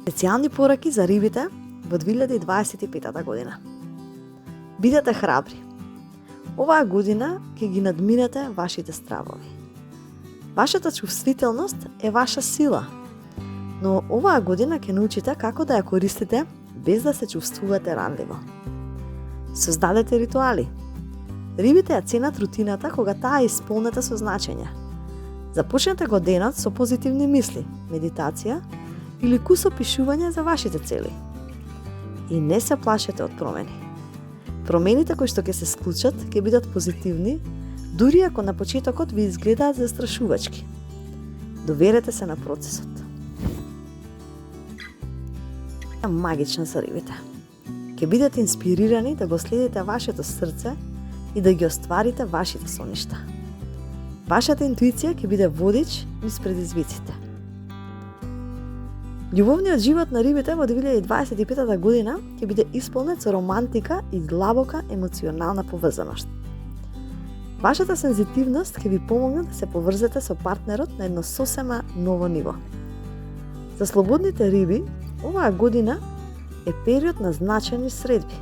Специјални пораки за рибите во 2025 година. Бидете храбри. Оваа година ќе ги надминете вашите стравови. Вашата чувствителност е ваша сила, но оваа година ќе научите како да ја користите без да се чувствувате ранливо. Создадете ритуали. Рибите ја ценат рутината кога таа е исполнета со значење. Започнете го денот со позитивни мисли, медитација или кусо пишување за вашите цели. И не се плашете од промени. Промените кои што ќе се случат ќе бидат позитивни, дури ако на почетокот ви изгледаат застрашувачки. Доверете се на процесот. Магична за рибите. Ќе бидете инспирирани да го следите вашето срце и да ги остварите вашите соништа. Вашата интуиција ќе биде водич низ предизвиците. Љубовниот живот на рибите во 2025 година ќе биде исполнет со романтика и длабока емоционална поврзаност. Вашата сензитивност ќе ви помогне да се поврзете со партнерот на едно сосема ново ниво. За слободните риби, оваа година е период на значајни средби.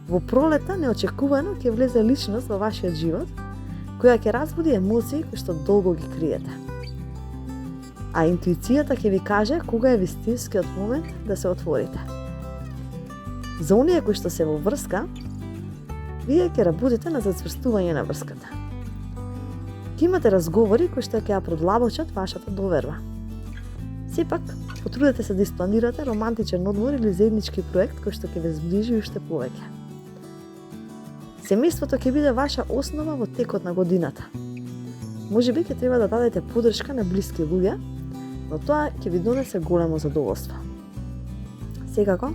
Во пролета неочекувано ќе влезе личност во вашиот живот, која ќе разбуди емоции кои што долго ги криете. А интуицијата ќе ви каже кога е вистинскиот момент да се отворите. За оние кои што се во врска, вие ќе работите на зацврстување на врската. Ќе имате разговори кои што ќе ја продлабочат вашата доверба. Сепак, потрудете се да испланирате романтичен одмор или заеднички проект кој што ќе ве зближи уште повеќе. Семејството ќе биде ваша основа во текот на годината. Можеби ќе треба да дадете поддршка на блиски луѓе, но тоа ќе ви донесе големо задоволство. Секако,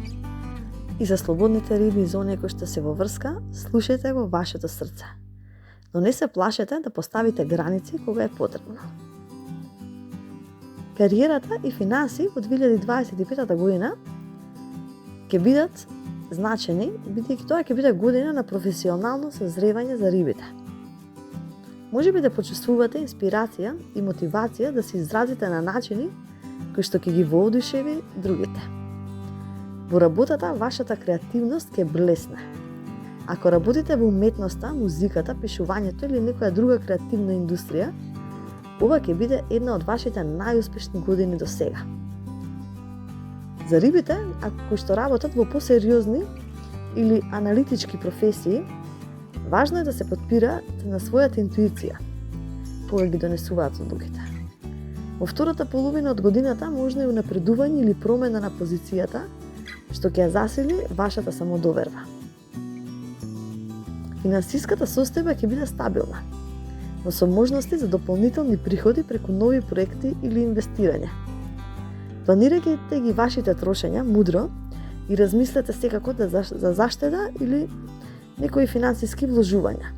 и за слободните риби и за оние кои што се во врска, слушајте го вашето срце. Но не се плашете да поставите граници кога е потребно. Кариерата и финанси во 2025 година ќе бидат значени, бидејќи тоа ќе биде година на професионално созревање за рибите. Може би да почувствувате инспирација и мотивација да се изразите на начини кои што ќе ги воодушеви другите. Во работата вашата креативност ќе блесне. Ако работите во уметноста, музиката, пишувањето или некоја друга креативна индустрија, ова ќе биде една од вашите најуспешни години до сега. За рибите, ако што работат во посериозни или аналитички професии, важно е да се подпираат на својата интуиција, кога ги донесуваат одлуките. Во втората половина од годината можно е унапредување или промена на позицијата, што ќе ја засили вашата самодоверба. Финансиската состојба ќе биде стабилна, но со можности за дополнителни приходи преку нови проекти или инвестирање. Планирајте ги вашите трошења мудро и размислете секако за заштеда или некои финансиски вложувања.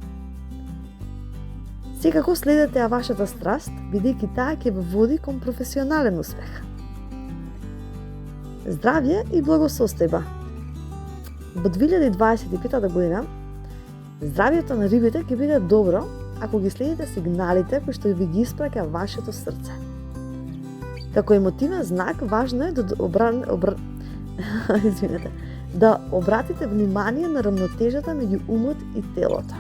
Секако следете ја вашата страст, бидејќи таа ќе ве води кон професионален успех. Здравје и благосостојба. Во 2025 година, здравјето на рибите ќе биде добро ако ги следите сигналите кои што ви ги испраќа вашето срце. Како емотивен знак, важно е да обратите внимание на рамнотежата меѓу умот и телото.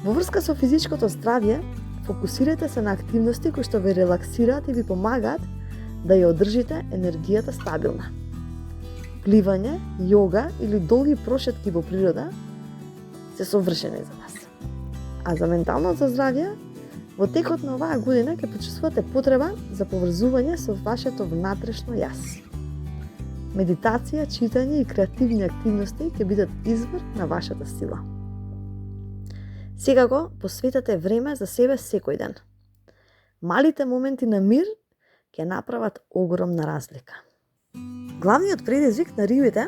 Во врска со физичкото здравје, фокусирайте се на активности кои што ве релаксираат и ви помагаат да ја одржите енергијата стабилна. Пливање, јога или долги прошетки во природа се совршени за вас. А за менталното здравје, во текот на оваа година ќе почувствувате потреба за поврзување со вашето внатрешно јас. Медитација, читање и креативни активности ќе бидат извор на вашата сила. Секако, посветете време за себе секој ден. Малите моменти на мир ќе направат огромна разлика. Главниот предизвик на рибите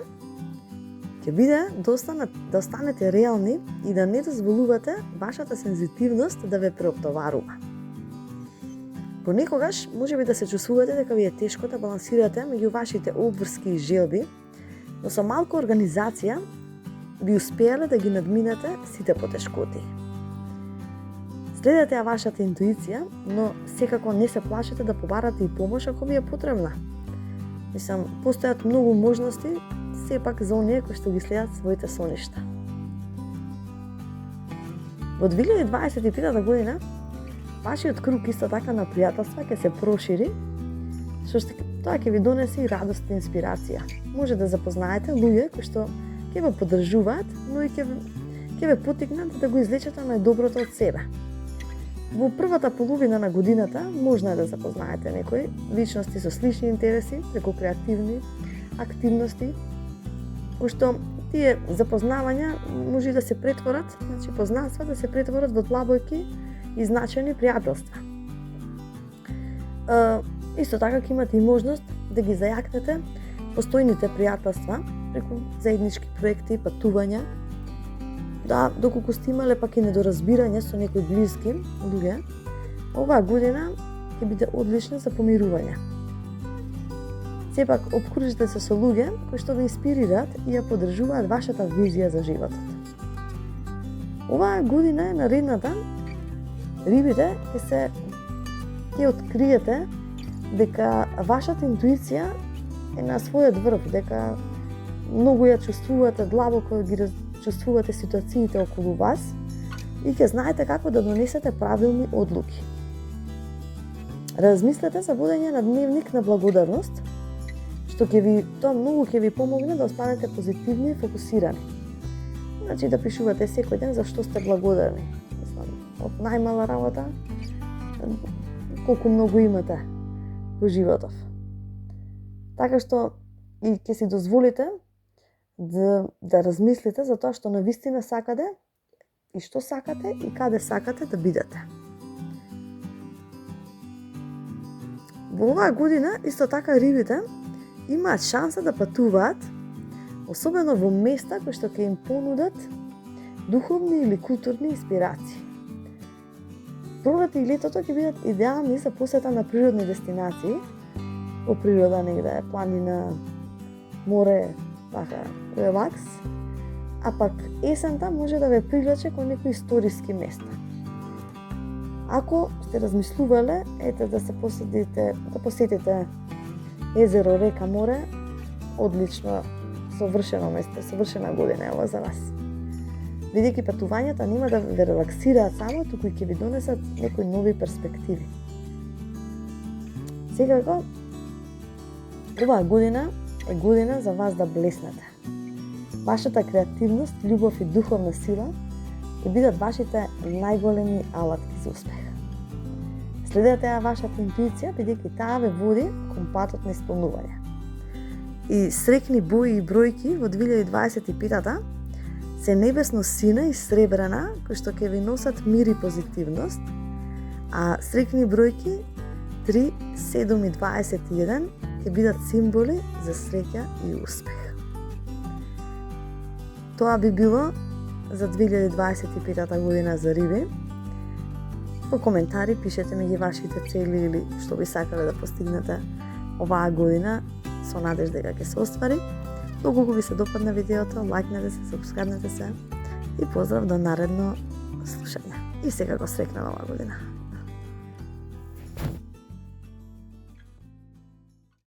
ќе биде да останете реални и да не дозволувате вашата сензитивност да ве преоптоварува. Понекогаш може би да се чувствувате дека ви е тешко да балансирате меѓу вашите обврски и желби, но со малку организација би успеале да ги надминете сите потешкоти. Следете ја вашата интуиција, но секако не се плашете да побарате и помош ако ви е потребна. Мислам, постојат многу можности сепак за оние кои што ги следат своите соништа. Во 2025 година вашиот круг исто така на пријателства ќе се прошири, што тоа ќе ви донесе и радост и инспирација. Може да запознаете луѓе кои што ќе ве поддржуваат, но и ќе ве поттикнат да го излечете најдоброто од себе. Во првата половина на годината можно е да запознаете некои личности со слични интереси преку креативни активности, кои што тие запознавања може да се претворат, значи познанства да се претворат во длабоки и значајни пријателства. Исто така ќе имате и можност да ги зајакнете постојните пријателства преку заеднички проекти, патувања, да, доколку сте имале пак и недоразбирање со некои блиски луѓе, оваа година ќе биде одлична за помирување. Сепак, обкружите се со луѓе кои што ве инспирираат и ја поддржуваат вашата визија за животот. Оваа година е наредната, рибите ќе откриете дека вашата интуиција е на својот врв, дека многу ја чувствувате длабоко, ги чувствувате ситуациите околу вас и ќе знаете како да донесете правилни одлуки. Размислете за водење на дневник на благодарност, што тоа многу ќе ви помогне да останете позитивни и фокусирани. Значи да пишувате секој ден за што сте благодарни. Од најмала работа, колку многу имате во животов. Така што и ќе си дозволите да размислите за тоа што навистина сакате и што сакате и каде сакате да бидете. Во оваа година исто така рибите имаат шанса да патуваат, особено во места кои што ќе им понудат духовни или културни инспирации. Пролет и летото ќе бидат идеални за посета на природни дестинации, во природа негде, планина, море, така, релакс, а пак есента може да ве привлече кон некои историски места. Ако сте размислувале, да посетите езеро, река, море, одлично, совршено место, совршена година е ова за вас. Бидејќи патувањата нема да ве релаксираат само, туку и ќе ви донесат некои нови перспективи. Секако, оваа година е година за вас да блеснете. Вашата креативност, љубов и духовна сила ќе бидат вашите најголеми алатки за успех. Следете ја вашата интуиција, бидејќи таа ве води кон патот на исполнување. И срекни бои и бројки во 2025-та се небесно сина и сребрена, кои што ќе ви носат мир и позитивност, а срекни бројки 3, 7 и 21 ќе бидат символи за среќа и успех. Тоа би било за 2025 година за риби. Во коментари пишете ми ги вашите цели или што би сакале да постигнете оваа година, со надежда дека ќе се оствари. Доколку ви се допадна видеото, лајкнете се, сапскрибнете се и поздрав до наредно слушање. И секако среќна нова година.